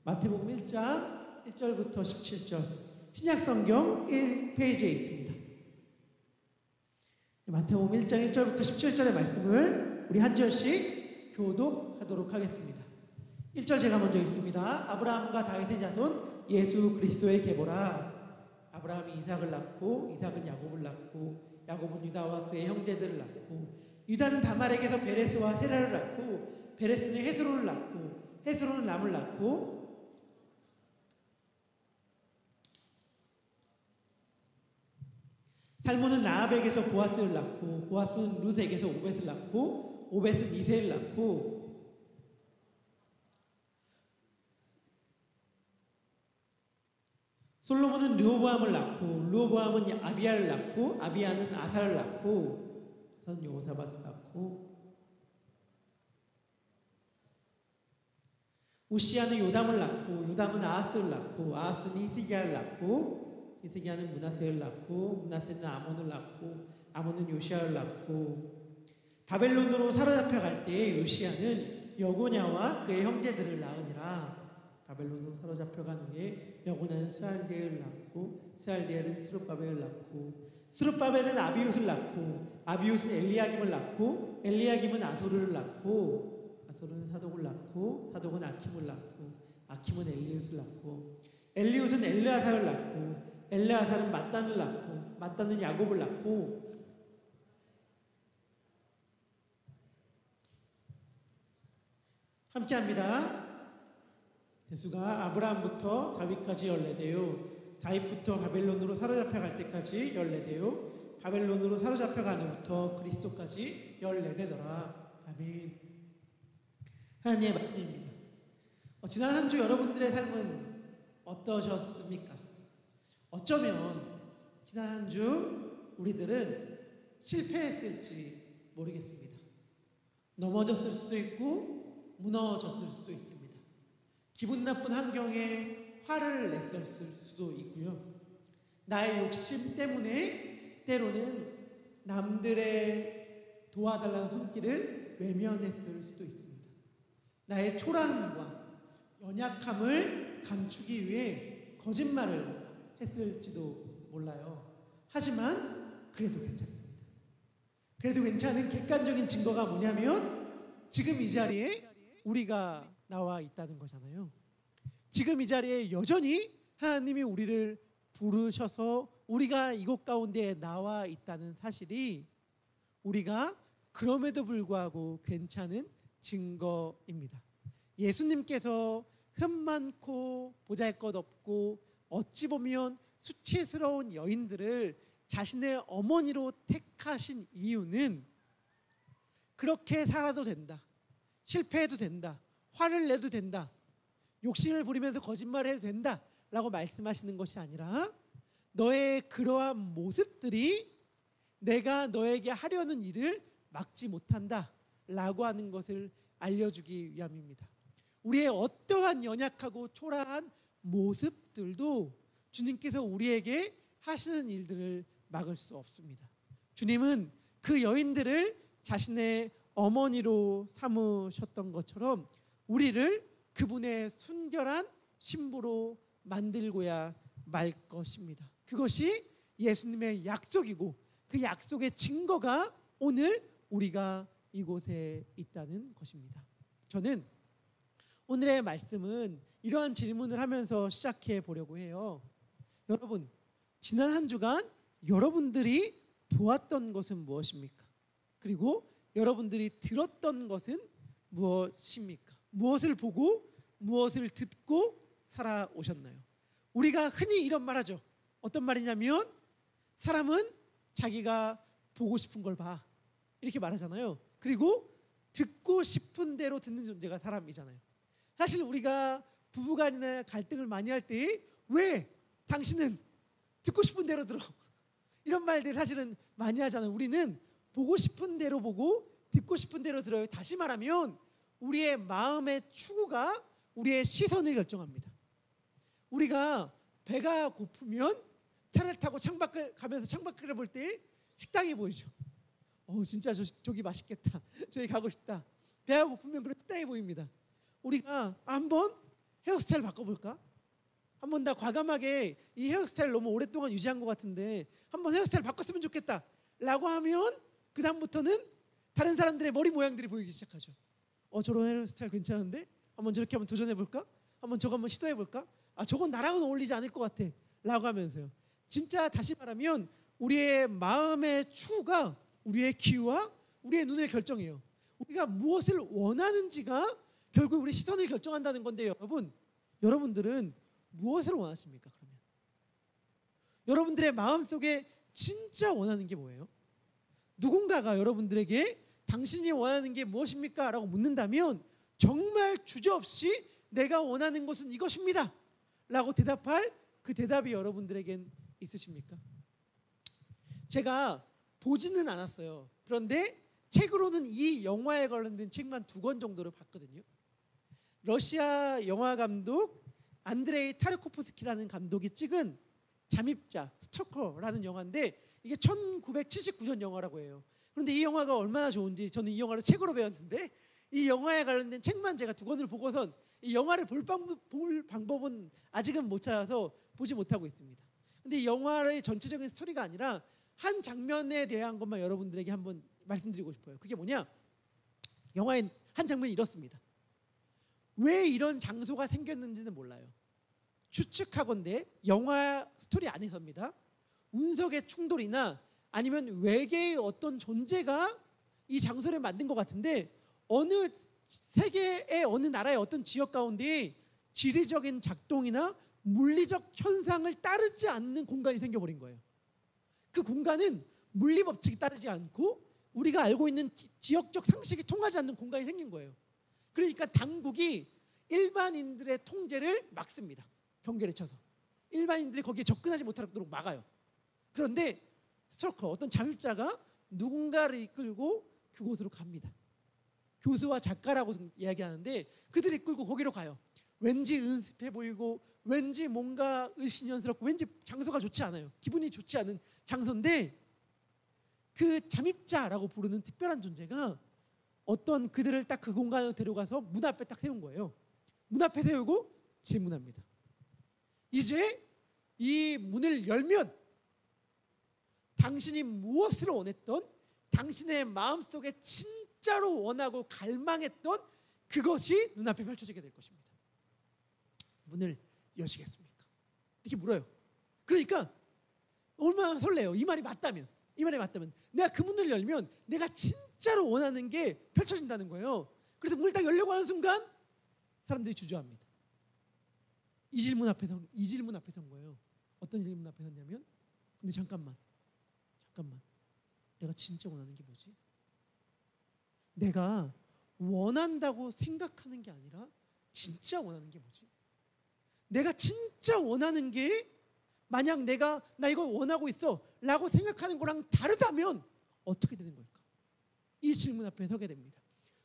마태복음 1장 1절부터 17절, 신약성경 1페이지에 있습니다. 마태복음 1장 1절부터 17절의 말씀을 우리 한 절씩 교독하도록 하겠습니다. 1절 제가 먼저 읽습니다. 아브라함과 다윗의 자손 예수 그리스도의 계보라. 아브라함이 이삭을 낳고 이삭은 야곱을 낳고 야곱은 유다와 그의 형제들을 낳고 유다는 다말에게서 베레스와 세라를 낳고 베레스는 헤스론을 낳고 헤스론은 람을 낳고 살몬은 라합에게서 보아스를 낳고 보아스는 룻에게서 오벳을 낳고 오벳은 이새를 낳고 솔로몬은 르호보암을 낳고 르호보암은 아비야를 낳고 아비야는 아사를 낳고 아사는 여호사밧을 낳고 우시야는 요담을 낳고 요담은 아하스를 낳고 아하스는 히스기야를 낳고 히스기야는 므낫세를 낳고 므낫세는 아몬을 낳고 아몬은 요시야를 낳고 바벨론으로 사로잡혀 갈 때에 요시야는 여고냐와 그의 형제들을 낳으니라. 바벨론으로 사로잡혀 간 후에 여고냐는 스알디엘을 낳고 스알디엘은 스룹바벨을 낳고 스룹바벨은 아비웃을 낳고 아비웃은 엘리야김을 낳고 엘리야김은 아소르를 낳고 아소르는 사독을 낳고 사독은 아킴을 낳고 아킴은 엘리웃을 낳고 엘리웃은 엘르아사를 낳고 엘르아사는 mat단을 낳고 mat단은 야곱을 낳고 함께합니다. 대수가 아브라함부터 다윗까지 14대요 다윗부터 바벨론으로 사로잡혀 갈 때까지 14대요 바벨론으로 사로잡혀 간 후부터 그리스도까지 14대더라. 아멘. 하나님의 말씀입니다. 지난 한 주 여러분들의 삶은 어떠셨습니까? 어쩌면 지난 한 주 우리들은 실패했을지 모르겠습니다. 넘어졌을 수도 있고 무너졌을 수도 있습니다. 기분 나쁜 환경에 화를 냈을 수도 있고요. 나의 욕심 때문에 때로는 남들의 도와달라는 손길을 외면했을 수도 있습니다. 나의 초라함과 연약함을 감추기 위해 거짓말을 했을지도 몰라요. 하지만 그래도 괜찮습니다. 그래도 괜찮은 객관적인 증거가 뭐냐면 지금 이 자리에 우리가 나와 있다는 거잖아요. 지금 이 자리에 여전히 하나님이 우리를 부르셔서 우리가 이곳 가운데에 나와 있다는 사실이 우리가 그럼에도 불구하고 괜찮은 증거입니다. 예수님께서 흠 많고 보잘것없고 어찌 보면 수치스러운 여인들을 자신의 어머니로 택하신 이유는 그렇게 살아도 된다, 실패해도 된다, 화를 내도 된다, 욕심을 부리면서 거짓말을 해도 된다 라고 말씀하시는 것이 아니라 너의 그러한 모습들이 내가 너에게 하려는 일을 막지 못한다 라고 하는 것을 알려주기 위함입니다. 우리의 어떠한 연약하고 초라한 모습들도 주님께서 우리에게 하시는 일들을 막을 수 없습니다. 주님은 그 여인들을 자신의 어머니로 삼으셨던 것처럼 우리를 그분의 순결한 신부로 만들고야 말 것입니다. 그것이 예수님의 약속이고 그 약속의 증거가 오늘 우리가 이곳에 있다는 것입니다. 저는 오늘의 말씀은 이러한 질문을 하면서 시작해 보려고 해요. 여러분, 지난 한 주간 여러분들이 보았던 것은 무엇입니까? 그리고 여러분들이 들었던 것은 무엇입니까? 무엇을 보고 무엇을 듣고 살아오셨나요? 우리가 흔히 이런 말 하죠. 어떤 말이냐면 사람은 자기가 보고 싶은 걸 봐, 이렇게 말하잖아요. 그리고 듣고 싶은 대로 듣는 존재가 사람이잖아요. 사실 우리가 부부간이나 갈등을 많이 할 때 왜 당신은 듣고 싶은 대로 들어, 이런 말들 사실은 많이 하잖아요. 우리는 보고 싶은 대로 보고 듣고 싶은 대로 들어요. 다시 말하면 우리의 마음의 추구가 우리의 시선을 결정합니다. 우리가 배가 고프면 차를 타고 창밖을 가면서 창밖을 볼 때 식당이 보이죠. 진짜 저기 맛있겠다, 저기 가고 싶다. 배가 고프면 그런 식당이 보입니다. 우리가 한번 헤어스타일 바꿔볼까? 한번 나 과감하게 이 헤어스타일 너무 오랫동안 유지한 것 같은데 한번 헤어스타일 바꿨으면 좋겠다 라고 하면 그 다음부터는 다른 사람들의 머리 모양들이 보이기 시작하죠. 저런 헤어스타일 괜찮은데? 한번 저렇게 한번 도전해볼까? 한번 저거 한번 시도해볼까? 저건 나랑은 어울리지 않을 것 같아 라고 하면서요. 진짜 다시 말하면 우리의 마음의 추구가 우리의 귀와 우리의 눈을 결정해요. 우리가 무엇을 원하는지가 결국 우리 시선을 결정한다는 건데 여러분들은 무엇을 원하십니까? 그러면 여러분들의 마음속에 진짜 원하는 게 뭐예요? 누군가가 여러분들에게 당신이 원하는 게 무엇입니까? 라고 묻는다면 정말 주저없이 내가 원하는 것은 이것입니다 라고 대답할 그 대답이 여러분들에겐 있으십니까? 제가 보지는 않았어요. 그런데 책으로는 이 영화에 관련된 책만 2권 정도를 봤거든요. 러시아 영화 감독 안드레이 타르코프스키라는 감독이 찍은 잠입자 스토커라는 영화인데 이게 1979년 영화라고 해요. 그런데 이 영화가 얼마나 좋은지 저는 이 영화를 책으로 배웠는데 이 영화에 관련된 책만 제가 2권을 보고선 이 영화를 볼 방법은 아직은 못 찾아서 보지 못하고 있습니다. 근데 이 영화의 전체적인 스토리가 아니라 한 장면에 대한 것만 여러분들에게 한번 말씀드리고 싶어요. 그게 뭐냐? 영화의 한 장면이 이렇습니다. 왜 이런 장소가 생겼는지는 몰라요. 추측하건대 영화 스토리 안에서입니다. 운석의 충돌이나 아니면 외계의 어떤 존재가 이 장소를 만든 것 같은데 어느 세계의 어느 나라의 어떤 지역 가운데 지리적인 작동이나 물리적 현상을 따르지 않는 공간이 생겨버린 거예요. 그 공간은 물리 법칙이 따르지 않고 우리가 알고 있는 지역적 상식이 통하지 않는 공간이 생긴 거예요. 그러니까 당국이 일반인들의 통제를 막습니다. 경계를 쳐서 일반인들이 거기에 접근하지 못하도록 막아요. 그런데 스토커 어떤 잠입자가 누군가를 이끌고 그곳으로 갑니다. 교수와 작가라고 이야기하는데 그들이 이끌고 거기로 가요. 왠지 은습해 보이고 왠지 뭔가 을씨년스럽고 왠지 장소가 좋지 않아요. 기분이 좋지 않은 장소인데 그 잠입자라고 부르는 특별한 존재가 어떤 그들을 딱 그 공간으로 데려가서 문 앞에 딱 세운 거예요. 문 앞에 세우고 질문합니다. 이제 이 문을 열면 당신이 무엇을 원했던 당신의 마음속에 진짜로 원하고 갈망했던 그것이 눈앞에 펼쳐지게 될 것입니다. 문을 여시겠습니까? 이렇게 물어요. 그러니까 얼마나 설레요. 이 말이 맞다면 내가 그 문을 열면 내가 진짜로 원하는 게 펼쳐진다는 거예요. 그래서 문을 딱 열려고 하는 순간 사람들이 주저합니다. 이 질문 앞에 선 거예요. 어떤 질문 앞에 섰냐면 근데 잠깐만 내가 진짜 원하는 게 뭐지? 내가 원한다고 생각하는 게 아니라 진짜 원하는 게 뭐지? 내가 진짜 원하는 게 만약 나 이거 원하고 있어 라고 생각하는 거랑 다르다면 어떻게 되는 걸까? 이 질문 앞에 서게 됩니다.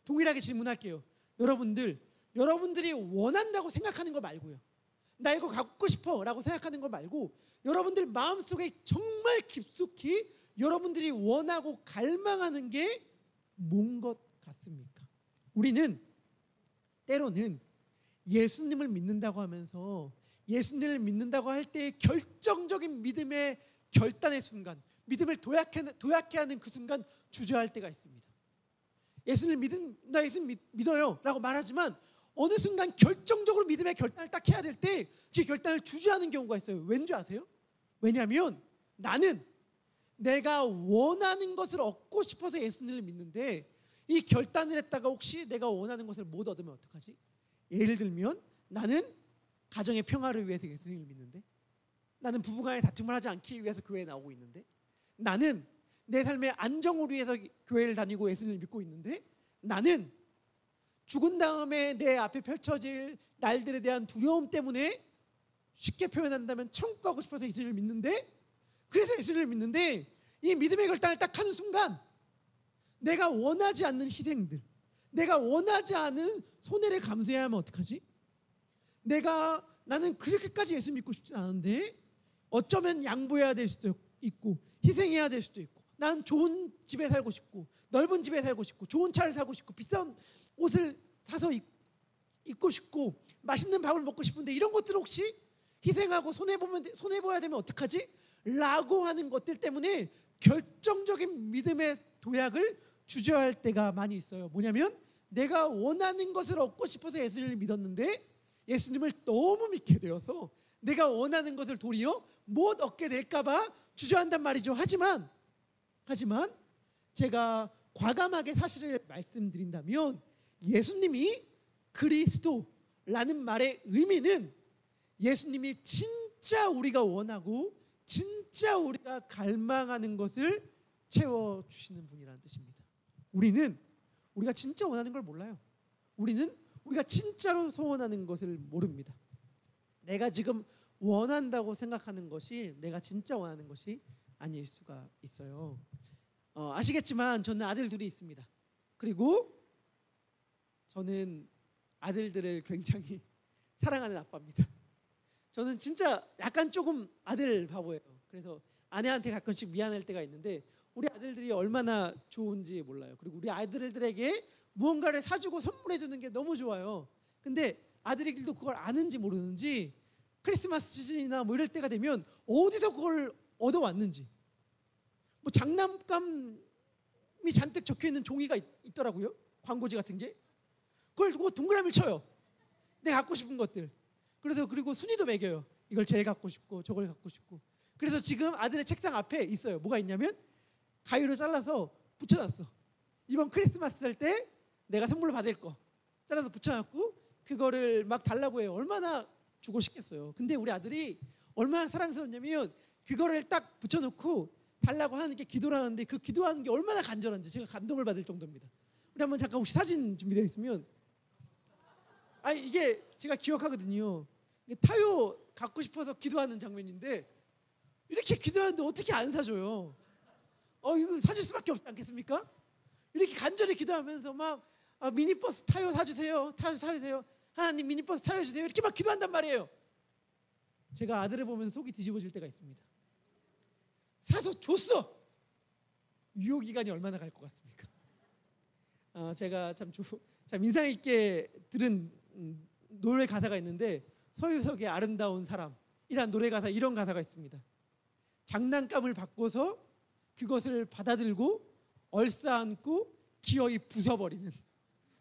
동일하게 질문할게요. 여러분들이 원한다고 생각하는 거 말고요. 나 이거 갖고 싶어 라고 생각하는 거 말고 여러분들 마음속에 정말 깊숙이 여러분들이 원하고 갈망하는 게 뭔 것 같습니까? 우리는 때로는 예수님을 믿는다고 하면서 예수님을 믿는다고 할 때의 결정적인 믿음의 결단의 순간, 믿음을 도약해 하는 그 순간 주저할 때가 있습니다. 나 예수님 믿어요 라고 말하지만 어느 순간 결정적으로 믿음의 결단을 딱 해야 될 때 그 결단을 주저하는 경우가 있어요. 왠지 아세요? 왜냐하면 나는 내가 원하는 것을 얻고 싶어서 예수님을 믿는데 이 결단을 했다가 혹시 내가 원하는 것을 못 얻으면 어떡하지? 예를 들면 나는 가정의 평화를 위해서 예수님을 믿는데 나는 부부간의 다툼을 하지 않기 위해서 교회에 나오고 있는데 나는 내 삶의 안정을 위해서 교회를 다니고 예수님을 믿고 있는데 나는 죽은 다음에 내 앞에 펼쳐질 날들에 대한 두려움 때문에 쉽게 표현한다면 천국 가고 싶어서 예수님을 믿는데 그래서 예수님을 믿는데 이 믿음의 결단을 딱 하는 순간 내가 원하지 않는 희생들 내가 원하지 않은 손해를 감수해야 하면 어떡하지? 나는 그렇게까지 예수 믿고 싶진 않은데 어쩌면 양보해야 될 수도 있고 희생해야 될 수도 있고 난 좋은 집에 살고 싶고 넓은 집에 살고 싶고 좋은 차를 사고 싶고 비싼 옷을 사서 입고 싶고 맛있는 밥을 먹고 싶은데 이런 것들 혹시 희생하고 손해봐야 되면 어떡하지? 라고 하는 것들 때문에 결정적인 믿음의 도약을 주저할 때가 많이 있어요. 뭐냐면 내가 원하는 것을 얻고 싶어서 예수님을 믿었는데 예수님을 너무 믿게 되어서 내가 원하는 것을 도리어 못 얻게 될까 봐 주저한단 말이죠. 하지만 제가 과감하게 사실을 말씀드린다면 예수님이 그리스도라는 말의 의미는 예수님이 진짜 우리가 원하고 진짜 우리가 갈망하는 것을 채워주시는 분이라는 뜻입니다. 우리가 진짜 원하는 걸 몰라요. 우리가 진짜로 소원하는 것을 모릅니다. 내가 지금 원한다고 생각하는 것이 내가 진짜 원하는 것이 아닐 수가 있어요. 아시겠지만 저는 아들 둘이 있습니다. 그리고 저는 아들들을 굉장히 사랑하는 아빠입니다. 저는 진짜 약간 조금 아들 바보예요. 그래서 아내한테 가끔씩 미안할 때가 있는데 우리 아들들이 얼마나 좋은지 몰라요. 그리고 우리 아들들에게 무언가를 사주고 선물해 주는 게 너무 좋아요. 근데 아들들도 그걸 아는지 모르는지 크리스마스 시즌이나 뭐 이럴 때가 되면 어디서 그걸 얻어왔는지 뭐 장난감이 잔뜩 적혀있는 종이가 있더라고요. 광고지 같은 게. 그걸 두고 동그라미를 쳐요. 내가 갖고 싶은 것들. 그리고 순위도 매겨요. 이걸 제일 갖고 싶고 저걸 갖고 싶고. 그래서 지금 아들의 책상 앞에 있어요. 뭐가 있냐면 가위로 잘라서 붙여놨어. 이번 크리스마스 할 때 내가 선물로 받을 거 잘라서 붙여놨고 그거를 막 달라고 해요. 얼마나 주고 싶겠어요. 근데 우리 아들이 얼마나 사랑스럽냐면 그거를 딱 붙여놓고 달라고 하는 게 기도라는데 그 기도하는 게 얼마나 간절한지 제가 감동을 받을 정도입니다. 우리 한번 잠깐 혹시 사진 준비되어 있으면 이게 제가 기억하거든요. 타요 갖고 싶어서 기도하는 장면인데 이렇게 기도하는데 어떻게 안 사줘요? 이거 사줄 수밖에 없지 않겠습니까? 이렇게 간절히 기도하면서 막 미니버스 타요 사주세요. 타요 사주세요. 하나님 미니버스 타요 주세요. 이렇게 막 기도한단 말이에요. 제가 아들을 보면서 속이 뒤집어질 때가 있습니다. 사서 줬어. 유효기간이 얼마나 갈 것 같습니까? 제가 참 인상 있게 들은 노래 가사가 있는데 서유석의 아름다운 사람이란 노래 가사 이런 가사가 있습니다. 장난감을 바꿔서 그것을 받아들고 얼싸안고 기어이 부숴버리는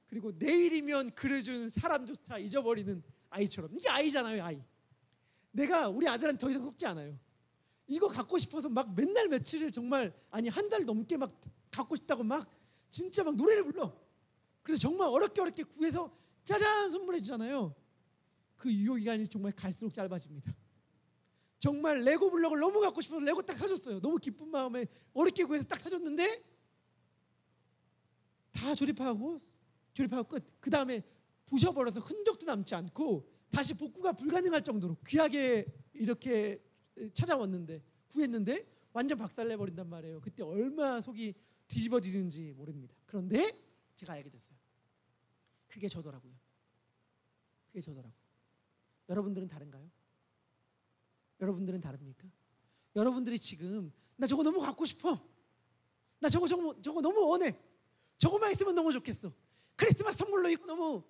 그리고 내일이면 그려준 사람조차 잊어버리는 아이처럼. 이게 아이잖아요. 아이. 내가 우리 아들한테 더 이상 속지 않아요. 이거 갖고 싶어서 막 맨날 며칠을 정말 한 달 넘게 막 갖고 싶다고 막 진짜 막 노래를 불러. 그래서 정말 어렵게 구해서 짜잔 선물해 주잖아요. 그 유효기간이 정말 갈수록 짧아집니다. 정말 레고 블록을 너무 갖고 싶어서 레고 딱 사줬어요. 너무 기쁜 마음에 어렵게 구해서 딱 사줬는데 다 조립하고 끝. 그 다음에 부셔버려서 흔적도 남지 않고 다시 복구가 불가능할 정도로 귀하게 이렇게 찾아왔는데 구했는데 완전 박살내버린단 말이에요. 그때 얼마나 속이 뒤집어지는지 모릅니다. 그런데 제가 알게 됐어요. 그게 저더라고요. 여러분들은 다른가요? 여러분들은 다릅니까? 여러분들이 지금 나 저거 너무 갖고 싶어. 나 저거 너무 원해. 저거만 있으면 너무 좋겠어. 크리스마스 선물로 이거 너무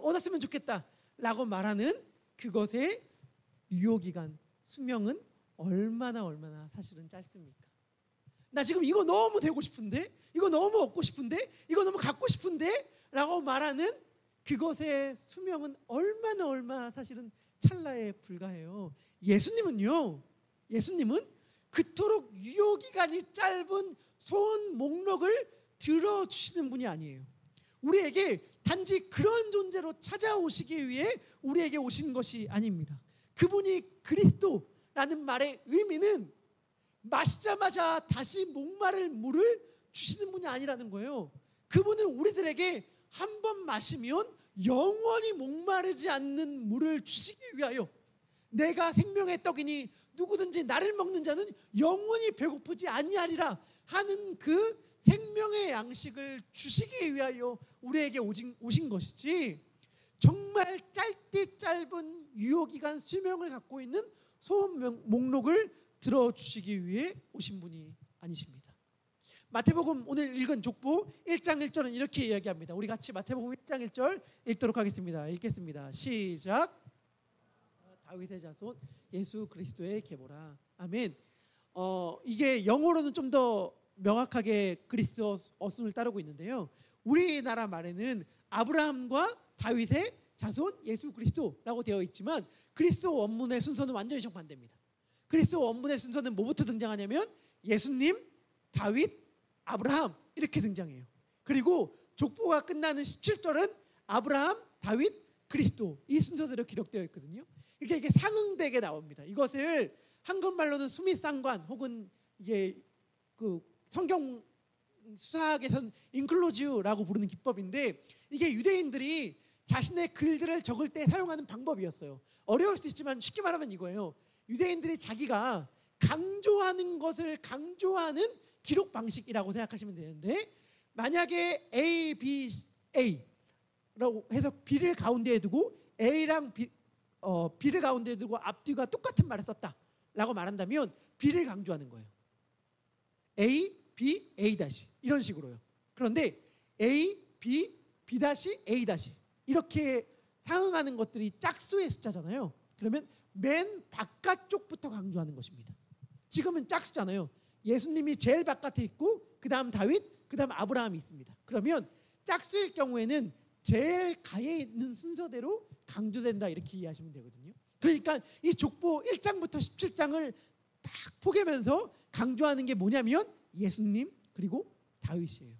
얻었으면 좋겠다 라고 말하는 그것의 유효기간 수명은 얼마나 사실은 짧습니까? 나 지금 이거 너무 되고 싶은데, 이거 너무 얻고 싶은데, 이거 너무 갖고 싶은데 라고 말하는 그것의 수명은 얼마나 사실은 찰나에 불과해요. 예수님은 그토록 유효기간이 짧은 소원 목록을 들어주시는 분이 아니에요. 우리에게 단지 그런 존재로 찾아오시기 위해 우리에게 오신 것이 아닙니다. 그분이 그리스도라는 말의 의미는 마시자마자 다시 목마를 물을 주시는 분이 아니라는 거예요. 그분은 우리들에게 한 번 마시면 영원히 목마르지 않는 물을 주시기 위하여 내가 생명의 떡이니 누구든지 나를 먹는 자는 영원히 배고프지 아니하리라 하는 그 생명의 양식을 주시기 위하여 우리에게 오신 것이지 정말 짧디 짧은 유효기간 수명을 갖고 있는 소원 목록을 들어주시기 위해 오신 분이 아니십니다. 마태복음 오늘 읽은 족보 1장 1절은 이렇게 이야기합니다. 우리 같이 마태복음 1장 1절 읽도록 하겠습니다. 읽겠습니다. 시작. 다윗의 자손 예수 그리스도의 계보라. 아멘. 이게 영어로는 좀 더 명확하게 그리스도 어순을 따르고 있는데요. 우리나라 말에는 아브라함과 다윗의 자손 예수 그리스도라고 되어 있지만 그리스도 원문의 순서는 완전히 정반대입니다. 그리스도 원문의 순서는 뭐부터 등장하냐면 예수님, 다윗, 아브라함 이렇게 등장해요. 그리고 족보가 끝나는 17절은 아브라함, 다윗, 그리스도 이 순서대로 기록되어 있거든요. 이게 상응되게 나옵니다. 이것을 한국말로는 수미상관 혹은 이게 그 성경 수사학에서는 인클로지우라고 부르는 기법인데 이게 유대인들이 자신의 글들을 적을 때 사용하는 방법이었어요. 어려울 수 있지만 쉽게 말하면 이거예요. 유대인들이 자기가 강조하는 것을 강조하는 기록 방식이라고 생각하시면 되는데 만약에 A, B, A라고 해서 B를 가운데에 두고 A랑 B를 가운데에 두고 앞뒤가 똑같은 말을 썼다라고 말한다면 B를 강조하는 거예요. A, B, A 다시 이런 식으로요. 그런데 A, B, B 다시, A 다시 이렇게 상응하는 것들이 짝수의 숫자잖아요. 그러면 맨 바깥쪽부터 강조하는 것입니다. 지금은 짝수잖아요. 예수님이 제일 바깥에 있고 그 다음 다윗, 그 다음 아브라함이 있습니다. 그러면 짝수일 경우에는 제일 가에 있는 순서대로 강조된다 이렇게 이해하시면 되거든요. 그러니까 이 족보 1장부터 17장을 딱 포개면서 강조하는 게 뭐냐면 예수님 그리고 다윗이에요.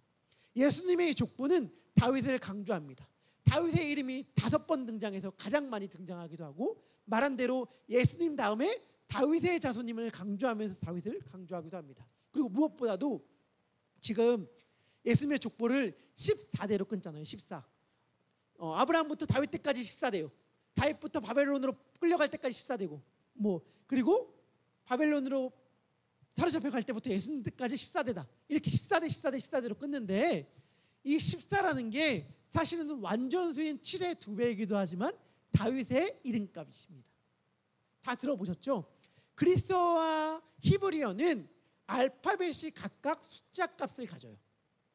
예수님의 이 족보는 다윗을 강조합니다. 다윗의 이름이 5번 등장해서 가장 많이 등장하기도 하고 말한 대로 예수님 다음에 다윗의 자손임을 강조하면서 다윗을 강조하기도 합니다. 그리고 무엇보다도 지금 예수님의 족보를 14대로 끊잖아요. 14. 아브라함부터 다윗 때까지 14대요. 다윗부터 바벨론으로 끌려갈 때까지 14대고 그리고 바벨론으로 사로잡혀 갈 때부터 예수님 때까지 14대다. 이렇게 14대 14대 14대로 끊는데 이 14라는 게 사실은 완전수인 7의 2배이기도 하지만 다윗의 이름값이십니다. 다 들어보셨죠? 그리스어와 히브리어는 알파벳이 각각 숫자 값을 가져요.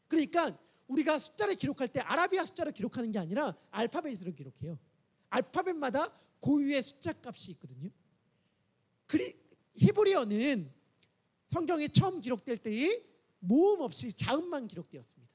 그러니까 우리가 숫자를 기록할 때 아라비아 숫자로 기록하는 게 아니라 알파벳으로 기록해요. 알파벳마다 고유의 숫자 값이 있거든요. 히브리어는 성경이 처음 기록될 때에 모음 없이 자음만 기록되었습니다.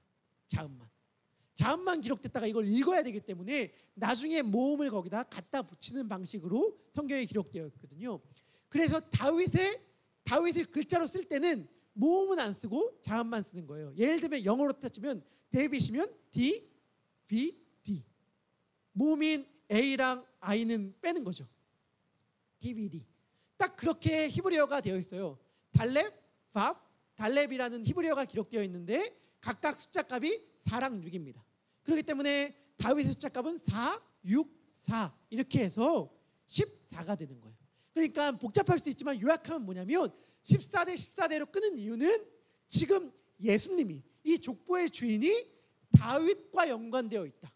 자음만 기록됐다가 이걸 읽어야 되기 때문에 나중에 모음을 거기다 갖다 붙이는 방식으로 성경에 기록되어 있거든요. 그래서 다윗을 글자로 쓸 때는 모음은 안 쓰고 자음만 쓰는 거예요. 예를 들면 영어로 따지면 데이빗이면 D, V, D. 모음인 A랑 I는 빼는 거죠. DVD. 딱 그렇게 히브리어가 되어 있어요. 달렙, 밥, 달렙이라는 히브리어가 기록되어 있는데 각각 숫자 값이 4랑 6입니다. 그렇기 때문에 다윗의 숫자 값은 4, 6, 4 이렇게 해서 14가 되는 거예요. 그러니까 복잡할 수 있지만 요약하면 뭐냐면 14대 14대로 끄는 이유는 지금 예수님이 이 족보의 주인이 다윗과 연관되어 있다.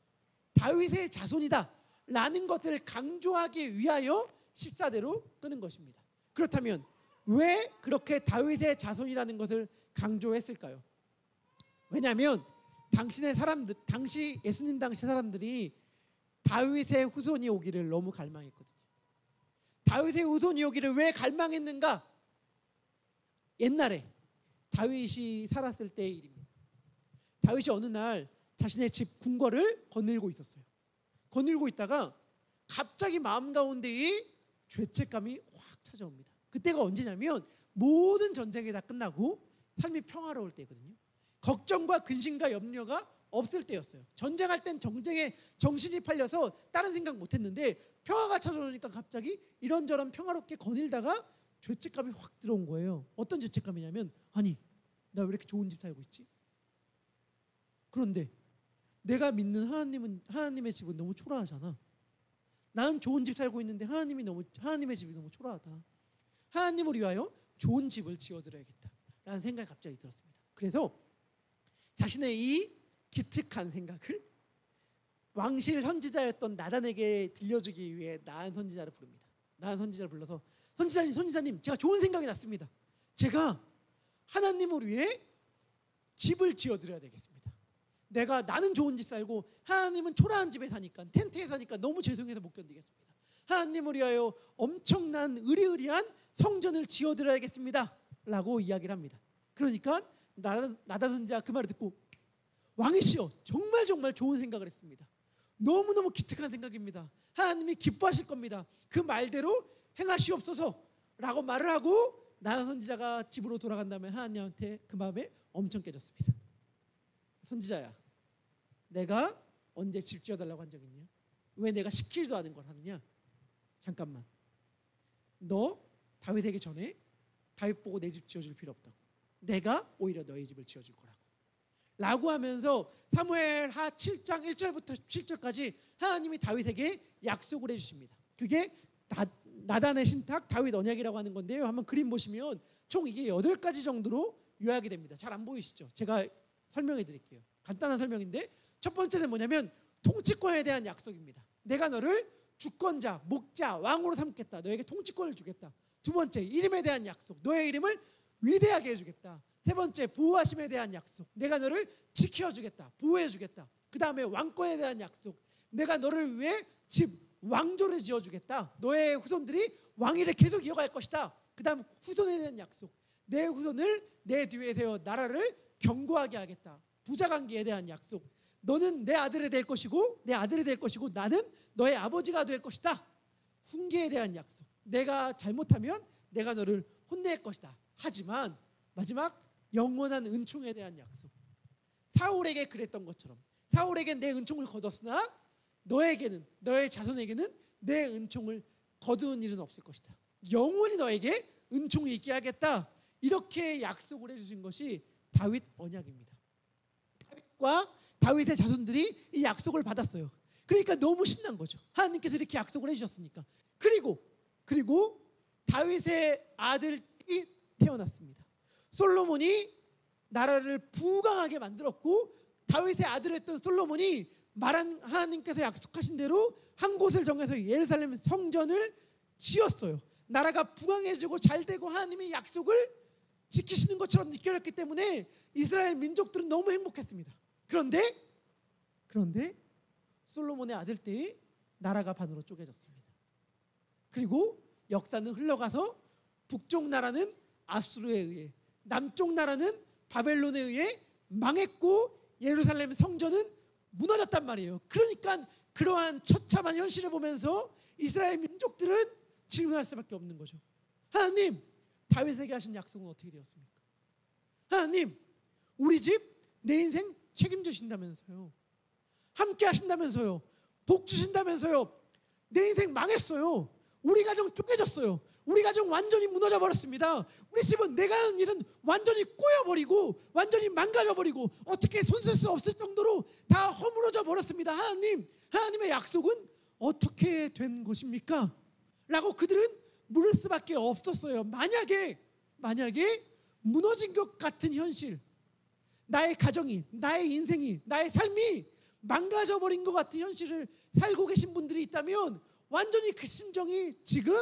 다윗의 자손이다 라는 것을 강조하기 위하여 14대로 끄는 것입니다. 그렇다면 왜 그렇게 다윗의 자손이라는 것을 강조했을까요? 왜냐하면 당시 예수님 당시 사람들이 다윗의 후손이 오기를 너무 갈망했거든요. 다윗의 후손이 오기를 왜 갈망했는가? 옛날에 다윗이 살았을 때의 일입니다. 다윗이 어느 날 자신의 집 궁궐을 거닐고 있었어요. 거닐고 있다가 갑자기 마음 가운데에 죄책감이 확 찾아옵니다. 그때가 언제냐면 모든 전쟁이 다 끝나고 삶이 평화로울 때거든요. 걱정과 근심과 염려가 없을 때였어요. 전쟁할 땐 전쟁에 정신이 팔려서 다른 생각 못했는데 평화가 찾아오니까 갑자기 이런저런 평화롭게 거닐다가 죄책감이 확 들어온 거예요. 어떤 죄책감이냐면 아니 나 왜 이렇게 좋은 집 살고 있지? 그런데 내가 믿는 하나님의 집은 너무 초라하잖아. 나는 좋은 집 살고 있는데 하나님의 집이 너무 초라하다. 하나님을 위하여 좋은 집을 지어드려야겠다라는 생각이 갑자기 들었습니다. 그래서 자신의 이 기특한 생각을 왕실 선지자였던 나단에게 들려주기 위해 나단 선지자를 부릅니다. 나단 선지자를 불러서 선지자님 제가 좋은 생각이 났습니다. 제가 하나님을 위해 집을 지어드려야 되겠습니다. 나는 좋은 집 살고 하나님은 초라한 집에 사니까, 텐트에 사니까 너무 죄송해서 못 견디겠습니다. 하나님을 위하여 엄청난 의리의리한 성전을 지어드려야겠습니다 라고 이야기를 합니다. 그러니까 나단 선지자가 그 말을 듣고 왕이시여, 정말 정말 좋은 생각을 했습니다. 너무너무 기특한 생각입니다. 하나님이 기뻐하실 겁니다. 그 말대로 행하시옵소서 라고 말을 하고 나단 선지자가 집으로 돌아간 다음에 하나님한테 그 마음에 엄청 깨졌습니다. 선지자야, 내가 언제 집 지어달라고 한 적 있냐? 왜 내가 시키지도 않은 걸 하느냐? 잠깐만, 너 다윗에게 전해 다윗 보고 내 집 지어줄 필요 없다고. 내가 오히려 너의 집을 지어줄 거라고 라고 하면서 사무엘하 7장 1절부터 7절까지 하나님이 다윗에게 약속을 해주십니다. 그게 나단의 신탁 다윗 언약이라고 하는 건데요, 한번 그림 보시면 총 이게 8가지 정도로 요약이 됩니다. 잘 안 보이시죠? 제가 설명해 드릴게요. 간단한 설명인데, 첫 번째는 뭐냐면 통치권에 대한 약속입니다. 내가 너를 주권자, 목자, 왕으로 삼겠다. 너에게 통치권을 주겠다. 두 번째, 이름에 대한 약속. 너의 이름을 위대하게 해주겠다. 세 번째, 보호하심에 대한 약속. 내가 너를 지켜주겠다. 보호해주겠다. 그 다음에 왕권에 대한 약속. 내가 너를 위해 집, 왕조를 지어주겠다. 너의 후손들이 왕위를 계속 이어갈 것이다. 그 다음 후손에 대한 약속. 내 후손을 내 뒤에 세워 나라를 견고하게 하겠다. 부자관계에 대한 약속. 너는 내 아들이 될 것이고 나는 너의 아버지가 될 것이다. 훈계에 대한 약속. 내가 잘못하면 내가 너를 혼낼 것이다. 하지만 마지막 영원한 은총에 대한 약속. 사울에게 그랬던 것처럼 사울에게 내 은총을 거뒀으나 너에게는, 너의 자손에게는 내 은총을 거두는 일은 없을 것이다. 영원히 너에게 은총이 있게 하겠다. 이렇게 약속을 해주신 것이 다윗 언약입니다. 다윗과 다윗의 자손들이 이 약속을 받았어요. 그러니까 너무 신난 거죠. 하나님께서 이렇게 약속을 해주셨으니까. 그리고 다윗의 아들이 태어났습니다. 솔로몬이 나라를 부강하게 만들었고, 다윗의 아들이었던 솔로몬이 하나님께서 약속하신 대로 한 곳을 정해서 예루살렘 성전을 지었어요. 나라가 부강해지고 잘되고 하나님의 약속을 지키시는 것처럼 느껴졌기 때문에 이스라엘 민족들은 너무 행복했습니다. 그런데 솔로몬의 아들 때에 나라가 반으로 쪼개졌습니다. 그리고 역사는 흘러가서 북쪽 나라는 아수르에 의해, 남쪽 나라는 바벨론에 의해 망했고 예루살렘 성전은 무너졌단 말이에요. 그러니까 그러한 처참한 현실을 보면서 이스라엘 민족들은 질문할 수밖에 없는 거죠. 하나님, 다윗에게 하신 약속은 어떻게 되었습니까? 하나님, 우리 집, 내 인생 책임지신다면서요. 함께 하신다면서요. 복 주신다면서요. 내 인생 망했어요. 우리 가정 쪼개졌어요. 우리 가정 완전히 무너져 버렸습니다. 우리 집은 내가 하는 일은 완전히 꼬여버리고 완전히 망가져버리고 어떻게 손쓸 수 없을 정도로 다 허물어져 버렸습니다. 하나님의 약속은 어떻게 된 것입니까? 라고 그들은 물을 수밖에 없었어요. 만약에 무너진 것 같은 현실, 나의 가정이, 나의 인생이, 나의 삶이 망가져버린 것 같은 현실을 살고 계신 분들이 있다면 완전히 그 심정이 지금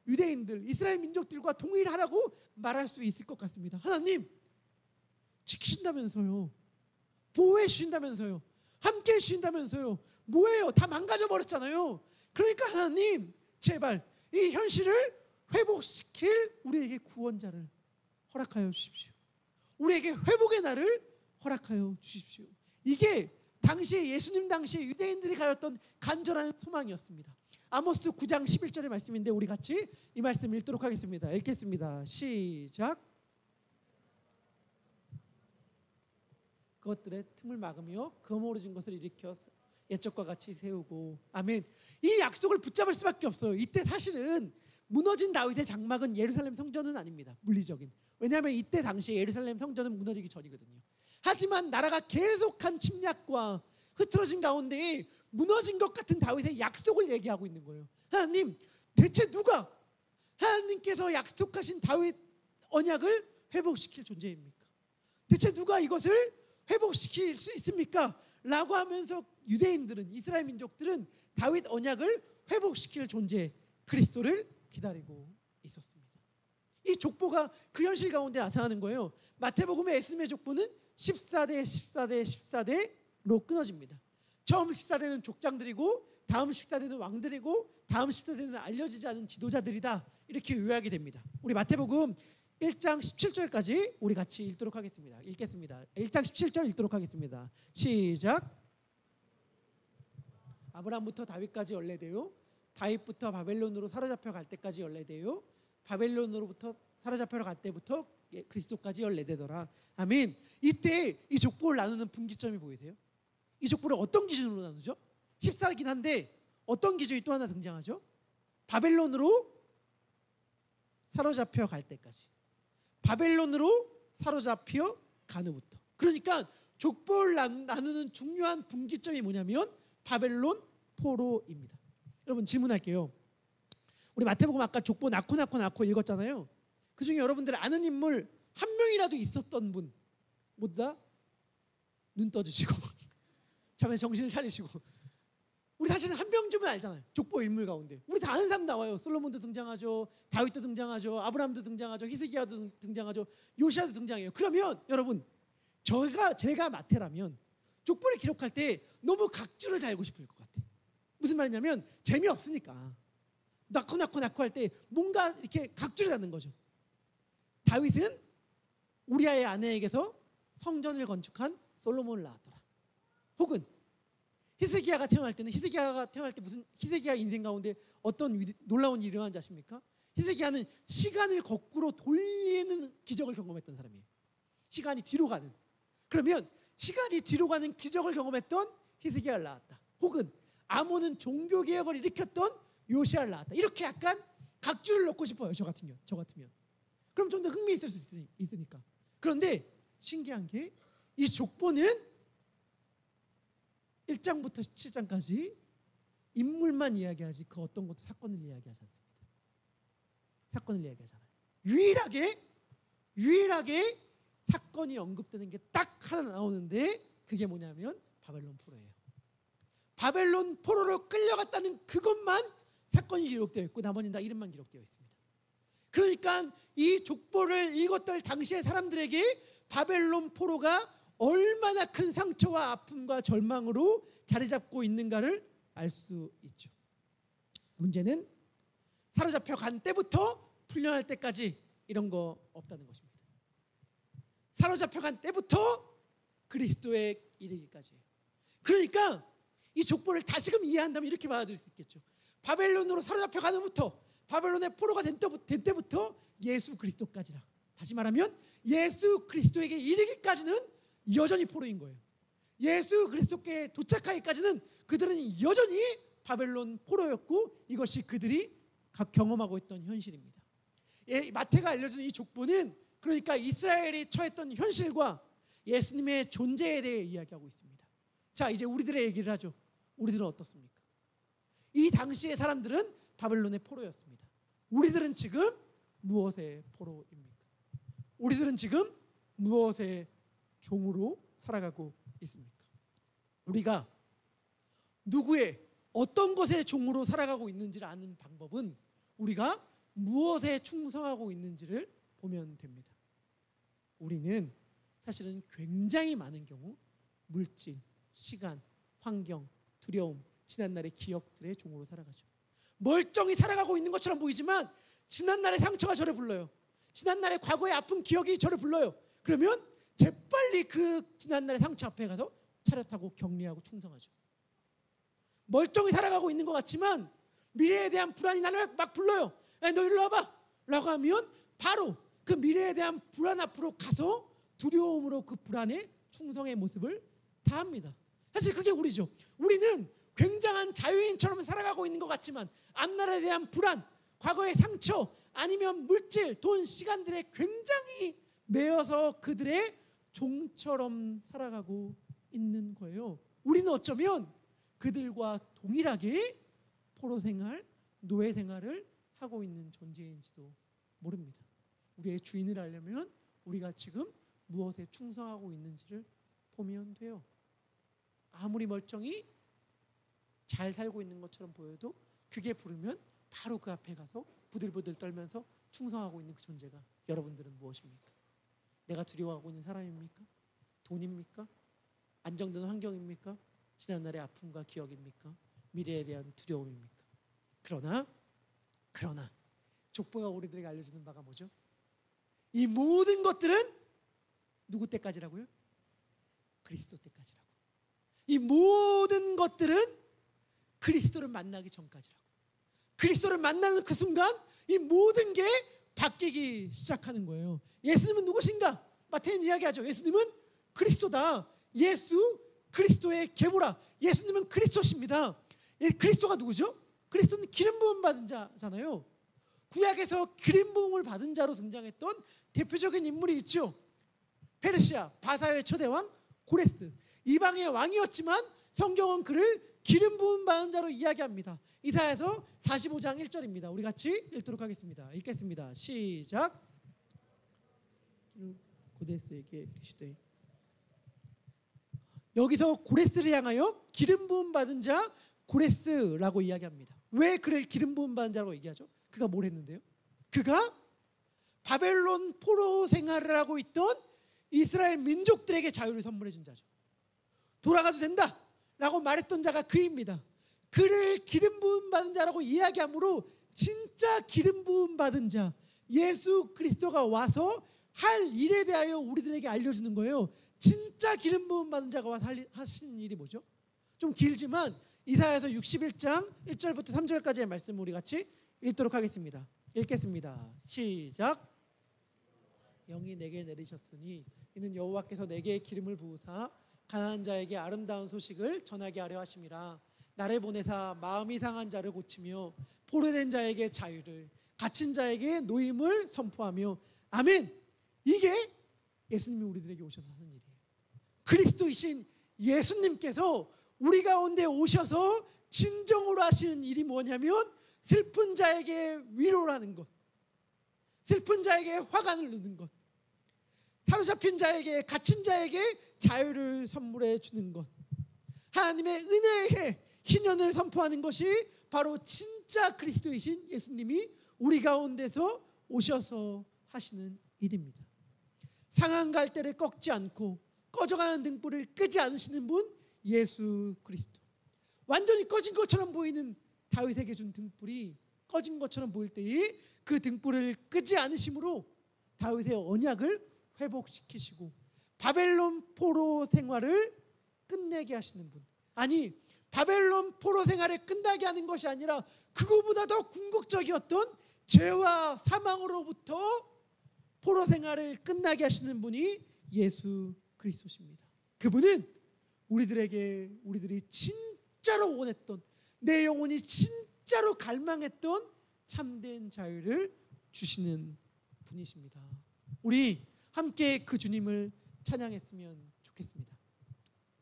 유대인들, 이스라엘 민족들과 동일하라고 말할 수 있을 것 같습니다. 하나님, 지키신다면서요. 보호해 주신다면서요. 함께 해 주신다면서요. 뭐예요? 다 망가져 버렸잖아요. 그러니까 하나님, 제발 이 현실을 회복시킬 우리에게 구원자를 허락하여 주십시오. 우리에게 회복의 날을 허락하여 주십시오. 이게 당시에 예수님 당시에 유대인들이 가졌던 간절한 소망이었습니다. 아모스 9장 11절의 말씀인데 우리 같이 이 말씀 읽도록 하겠습니다. 읽겠습니다. 시작. 그것들의 틈을 막으며 거머워진 것을 일으켜 옛적과 같이 세우고. 아멘. 이 약속을 붙잡을 수밖에 없어요. 이때 사실은 무너진 다윗의 장막은 예루살렘 성전은 아닙니다. 물리적인. 왜냐하면 이때 당시에 예루살렘 성전은 무너지기 전이거든요. 하지만 나라가 계속한 침략과 흐트러진 가운데 무너진 것 같은 다윗의 약속을 얘기하고 있는 거예요. 하나님, 대체 누가 하나님께서 약속하신 다윗 언약을 회복시킬 존재입니까? 대체 누가 이것을 회복시킬 수 있습니까? 라고 하면서 유대인들은, 이스라엘 민족들은 다윗 언약을 회복시킬 존재 그리스도를 기다리고 있었습니다. 이 족보가 그 현실 가운데 나타나는 거예요. 마태복음의 예수님의 족보는 14대 14대 14대로 끊어집니다. 처음 14대는 족장들이고 다음 14대는 왕들이고 다음 14대는 알려지지 않은 지도자들이다. 이렇게 요약이 됩니다. 우리 마태복음 1장 17절까지 우리 같이 읽도록 하겠습니다. 읽겠습니다. 1장 17절 읽도록 하겠습니다. 시작. 아브라함부터 다윗까지 연례되요, 다윗부터 바벨론으로 사로잡혀 갈 때까지 연례되요, 바벨론으로부터 사로잡혀 갈 때부터 그리스도까지 연례되더라. 아멘. 이때 이 족보를 나누는 분기점이 보이세요? 이 족보를 어떤 기준으로 나누죠? 14긴 한데 어떤 기준이 또 하나 등장하죠? 바벨론으로 사로잡혀 갈 때까지, 바벨론으로 사로잡혀 간 후부터. 그러니까 족보를 나누는 중요한 분기점이 뭐냐면 바벨론 포로입니다. 여러분 질문할게요. 우리 마태복음 아까 족보 낳고 읽었잖아요. 그중에 여러분들 아는 인물 한 명이라도 있었던 분 모두 다 눈 떠주시고 잠깐 정신을 차리시고. 우리 사실은 한 명쯤은 알잖아요. 족보 인물 가운데 우리 다 아는 사람 나와요. 솔로몬도 등장하죠, 다윗도 등장하죠, 아브라함도 등장하죠, 히스기야도 등장하죠, 요시야도 등장해요. 그러면 여러분 제가 마태라면 족보를 기록할 때 너무 각주를 달고 싶을 것 같아요. 무슨 말이냐면 재미없으니까 낳고 할 때 뭔가 이렇게 각주를 달는 거죠. 다윗은 우리아의 아내에게서 성전을 건축한 솔로몬을 낳았더라. 혹은 히스기야가 태어날 때 무슨 히스기야 인생 가운데 어떤 놀라운 일이 일어난지 아십니까? 히스기야는 시간을 거꾸로 돌리는 기적을 경험했던 사람이에요. 시간이 뒤로 가는. 그러면 시간이 뒤로 가는 기적을 경험했던 히스기야를 낳았다. 혹은 아몬은 종교개혁을 일으켰던 요시야를 낳았다. 이렇게 약간 각주를 넣고 싶어요. 저 같으면. 그럼 좀 더 흥미있을 수 있으니까. 그런데 신기한 게 이 족보는 1장부터 17장까지 인물만 이야기하지 그 어떤 것도 사건을 이야기하지 않습니다. 사건을 이야기하잖아요. 유일하게 사건이 언급되는 게 딱 하나 나오는데 그게 뭐냐면 바벨론 포로예요. 바벨론 포로로 끌려갔다는 그것만 사건이 기록되어 있고 나머지는 다 이름만 기록되어 있습니다. 그러니까 이 족보를 읽었던 당시의 사람들에게 바벨론 포로가 얼마나 큰 상처와 아픔과 절망으로 자리 잡고 있는가를 알 수 있죠. 문제는 사로잡혀 간 때부터 풀려날 때까지 이런 거 없다는 것입니다. 사로잡혀 간 때부터 그리스도에 이르기까지예요. 그러니까 이 족보를 다시금 이해한다면 이렇게 받아들일 수 있겠죠. 바벨론으로 사로잡혀 가는 후부터 바벨론의 포로가 된 때부터 예수 그리스도까지라. 다시 말하면 예수 그리스도에게 이르기까지는 여전히 포로인 거예요. 예수 그리스도께 도착하기까지는 그들은 여전히 바벨론 포로였고 이것이 그들이 경험하고 있던 현실입니다. 마태가 알려주는 이 족보는 그러니까 이스라엘이 처했던 현실과 예수님의 존재에 대해 이야기하고 있습니다. 자, 이제 우리들의 얘기를 하죠. 우리들은 어떻습니까? 이 당시의 사람들은 바벨론의 포로였습니다. 우리들은 지금 무엇의 포로입니까? 우리들은 지금 무엇의 종으로 살아가고 있습니까? 우리가 누구의 어떤 것의 종으로 살아가고 있는지를 아는 방법은 우리가 무엇에 충성하고 있는지를 보면 됩니다. 우리는 사실은 굉장히 많은 경우 물질, 시간, 환경, 두려움, 지난날의 기억들의 종으로 살아가죠. 멀쩡히 살아가고 있는 것처럼 보이지만 지난날의 상처가 저를 불러요. 지난날의 과거의 아픈 기억이 저를 불러요. 그러면 재빨리 그 지난날의 상처 앞에 가서 차렷하고 격리하고 충성하죠. 멀쩡히 살아가고 있는 것 같지만 미래에 대한 불안이 나를 막 불러요. 야, 너 일로 와봐 라고 하면 바로 그 미래에 대한 불안 앞으로 가서 두려움으로 그 불안에 충성의 모습을 다합니다. 사실 그게 우리죠. 우리는 굉장한 자유인처럼 살아가고 있는 것 같지만 앞날에 대한 불안, 과거의 상처 아니면 물질, 돈, 시간들에 굉장히 매여서 그들의 종처럼 살아가고 있는 거예요. 우리는 어쩌면 그들과 동일하게 포로 생활, 노예 생활을 하고 있는 존재인지도 모릅니다. 우리의 주인을 알려면 우리가 지금 무엇에 충성하고 있는지를 보면 돼요. 아무리 멀쩡히 잘 살고 있는 것처럼 보여도 그게 부르면 바로 그 앞에 가서 부들부들 떨면서 충성하고 있는 그 존재가 여러분들은 무엇입니까? 내가 두려워하고 있는 사람입니까? 돈입니까? 안정된 환경입니까? 지난날의 아픔과 기억입니까? 미래에 대한 두려움입니까? 그러나 족보가 우리들에게 알려주는 바가 뭐죠? 이 모든 것들은 누구 때까지라고요? 그리스도 때까지라고. 이 모든 것들은 그리스도를 만나기 전까지라고. 그리스도를 만나는 그 순간 이 모든 게 바뀌기 시작하는 거예요. 예수님은 누구신가? 마태는 이야기하죠. 예수님은 그리스도다. 예수 그리스도의 계보라. 예수님은 그리스도십니다. 그리스도가 누구죠? 그리스도는 기름 부음 받은 자잖아요. 구약에서 기름 부음을 받은 자로 등장했던 대표적인 인물이 있죠. 페르시아 바사의 초대왕 고레스. 이방의 왕이었지만 성경은 그를 기름 부음 받은 자로 이야기합니다. 이사야서 45장 1절입니다. 우리 같이 읽도록 하겠습니다. 읽겠습니다. 시작. 고레스에게 이르시되. 여기서 고레스를 향하여 기름 부음 받은 자 고레스라고 이야기합니다. 왜 그를 기름 부음 받은 자라고 얘기하죠? 그가 뭘 했는데요? 그가 바벨론 포로 생활을 하고 있던 이스라엘 민족들에게 자유를 선물해 준 자죠. 돌아가도 된다 라고 말했던 자가 그입니다. 그를 기름 부음 받은 자라고 이야기하므로 진짜 기름 부음 받은 자 예수 그리스도가 와서 할 일에 대하여 우리들에게 알려주는 거예요. 진짜 기름 부음 받은 자가 와서 하시는 일이 뭐죠? 좀 길지만 이사야서 61장 1절부터 3절까지의 말씀을 우리 같이 읽도록 하겠습니다. 읽겠습니다. 시작. 영이 내게 내리셨으니 이는 여호와께서 내게 기름을 부으사 가난한 자에게 아름다운 소식을 전하게 하려 하심이라. 나를 보내사 마음이 상한 자를 고치며 포로된 자에게 자유를 갇힌 자에게 노임을 선포하며. 아멘. 이게 예수님이 우리들에게 오셔서 하는 일이에요. 그리스도이신 예수님께서 우리 가운데 오셔서 진정으로 하시는 일이 뭐냐면 슬픈 자에게 위로라는 것, 슬픈 자에게 화관을 누는 것, 사로잡힌 자에게 갇힌 자에게 자유를 선물해 주는 것, 하나님의 은혜의 희년을 선포하는 것이 바로 진짜 그리스도이신 예수님이 우리 가운데서 오셔서 하시는 일입니다. 상한 갈대를 꺾지 않고 꺼져가는 등불을 끄지 않으시는 분 예수 그리스도. 완전히 꺼진 것처럼 보이는 다윗에게 준 등불이 꺼진 것처럼 보일 때에 그 등불을 끄지 않으심으로 다윗의 언약을 회복시키시고 바벨론 포로 생활을 끝내게 하시는 분. 아니 바벨론 포로 생활을 끝나게 하는 것이 아니라 그거보다 더 궁극적이었던 죄와 사망으로부터 포로 생활을 끝나게 하시는 분이 예수 그리스도십니다. 그분은 우리들이 진짜로 원했던, 내 영혼이 진짜로 갈망했던 참된 자유를 주시는 분이십니다. 우리 함께 그 주님을 찬양했으면 좋겠습니다.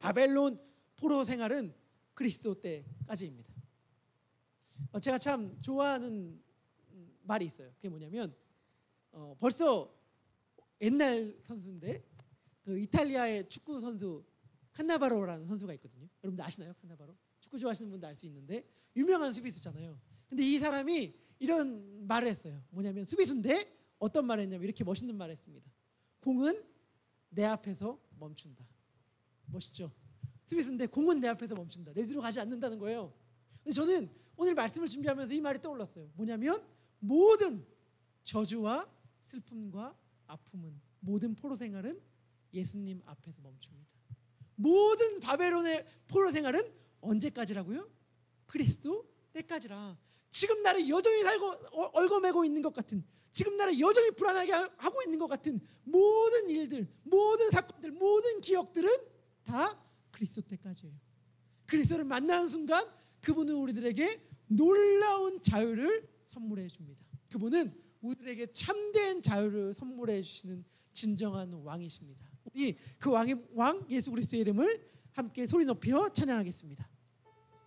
바벨론 포로 생활은 그리스도 때까지입니다. 제가 참 좋아하는 말이 있어요. 그게 뭐냐면 벌써 옛날 선수인데 그 이탈리아의 축구 선수 칸나바로라는 선수가 있거든요. 여러분들 아시나요? 칸나바로? 축구 좋아하시는 분들 알 수 있는데 유명한 수비수잖아요. 근데 이 사람이 이런 말을 했어요. 뭐냐면 수비수인데 어떤 말을 했냐면 이렇게 멋있는 말을 했습니다. 공은 내 앞에서 멈춘다. 멋있죠? 수비수인데 공은 내 앞에서 멈춘다. 내 뒤로 가지 않는다는 거예요. 근데 저는 오늘 말씀을 준비하면서 이 말이 떠올랐어요. 뭐냐면 모든 저주와 슬픔과 아픔은, 모든 포로 생활은 예수님 앞에서 멈춥니다. 모든 바벨론의 포로 생활은 언제까지라고요? 그리스도 때까지라. 지금 나를 여전히 살고 얽어매고 있는 것 같은, 지금 나를 여전히 불안하게 하고 있는 것 같은 모든 일들, 모든 사건들, 모든 기억들은 다 그리스도 때까지예요. 그리스도를 만나는 순간 그분은 우리들에게 놀라운 자유를 선물해 줍니다. 그분은 우리들에게 참된 자유를 선물해 주시는 진정한 왕이십니다. 우리 그 왕 예수 그리스도의 이름을 함께 소리 높여 찬양하겠습니다.